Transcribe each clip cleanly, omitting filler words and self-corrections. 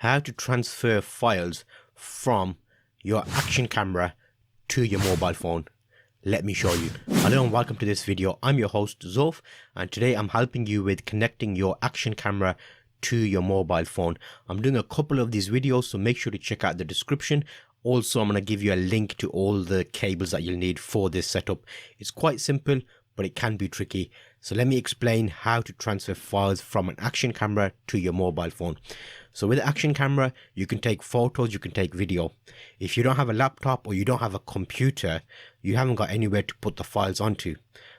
how to transfer files from your action camera to your mobile phone. Let me show you. Hello and welcome to this video. I'm your host Zulf, and today I'm helping you with connecting your action camera to your mobile phone. I'm doing a couple of these videos, so make sure to check out the description. Also, I'm going to give you a link to all the cables that you'll need for this setup. It's quite simple, but it can be tricky. So let me explain how to transfer files from an action camera to your mobile phone. So with the action camera, you can take photos, you can take video. If you don't have a laptop or you don't have a computer, you haven't got anywhere to put the files onto.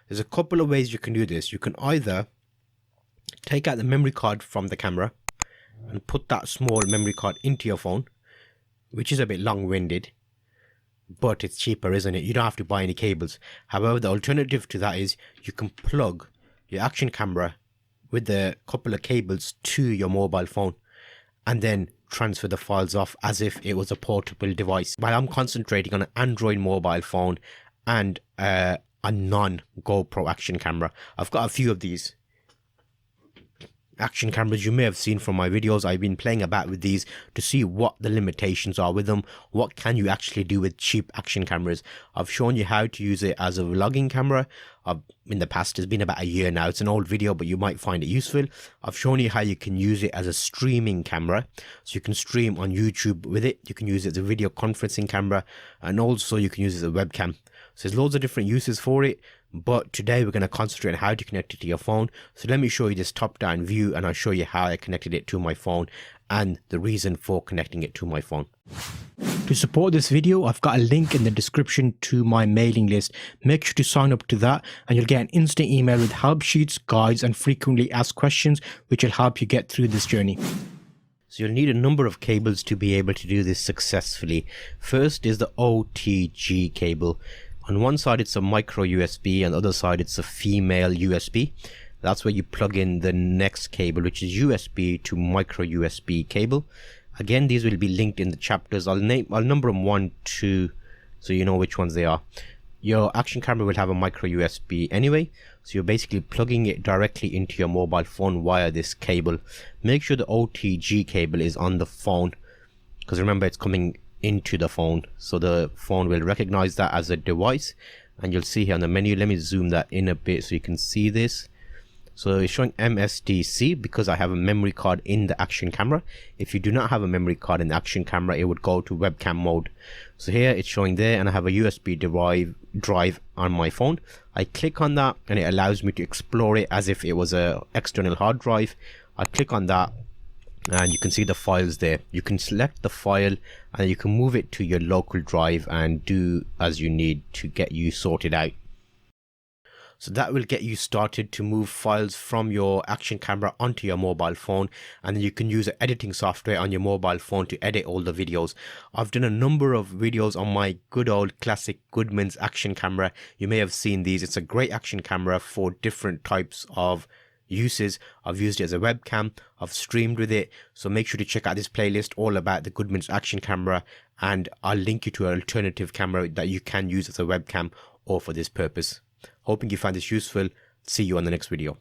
There's a couple of ways you can do this. You can either take out the memory card from the camera and put that small memory card into your phone, which is a bit long-winded, but it's cheaper, isn't it? You don't have to buy any cables. However, the alternative to that is you can plug your action camera with a couple of cables to your mobile phone and then transfer the files off as if it was a portable device. While I'm concentrating on an Android mobile phone and a non-GoPro action camera, I've got a few of these action cameras you may have seen from my videos. I've been playing about with these to see what the limitations are with them. What can you actually do with cheap action cameras? I've shown you how to use it as a vlogging camera in the past. It's been about a year now. It's an old video, but you might find it useful. I've shown you how you can use it as a streaming camera, so you can stream on YouTube with it. You can use it as a video conferencing camera, and also you can use it as a webcam. So there's loads of different uses for it, but today we're going to concentrate on how to connect it to your phone. So let me show you this top-down view, and I'll show you how I connected it to my phone and the reason for connecting it to my phone. To support this video, I've got a link in the description to my mailing list. Make sure to sign up to that and you'll get an instant email with help sheets, guides and frequently asked questions which will help you get through this journey. So you'll need a number of cables to be able to do this successfully. First is the OTG cable. On one side it's a micro USB and the other side it's a female USB. That's where you plug in the next cable, which is USB to micro USB cable. Again, these will be linked in the chapters. I'll number them 1, 2, so you know which ones they are. Your action camera will have a micro USB anyway, so you're basically plugging it directly into your mobile phone via this cable. Make sure the OTG cable is on the phone, because remember it's coming into the phone, so the phone will recognize that as a device. And you'll see here on the menu, let me zoom that in a bit so you can see this. So it's showing MSDC because I have a memory card in the action camera. If you do not have a memory card in the action camera, it would go to webcam mode. So here it's showing there, and I have a USB drive on my phone. I click on that and it allows me to explore it as if it was a external hard drive. I click on that and you can see the files there. You can select the file and you can move it to your local drive and do as you need to get you sorted out. So that will get you started to move files from your action camera onto your mobile phone, and then you can use editing software on your mobile phone to edit all the videos. I've done a number of videos on my good old classic Goodman's action camera. You may have seen these. It's a great action camera for different types of uses. I've used it as a webcam, I've streamed with it, so make sure to check out this playlist all about the Goodman's action camera, and I'll link you to an alternative camera that you can use as a webcam or for this purpose. Hoping you find this useful. See you on the next video.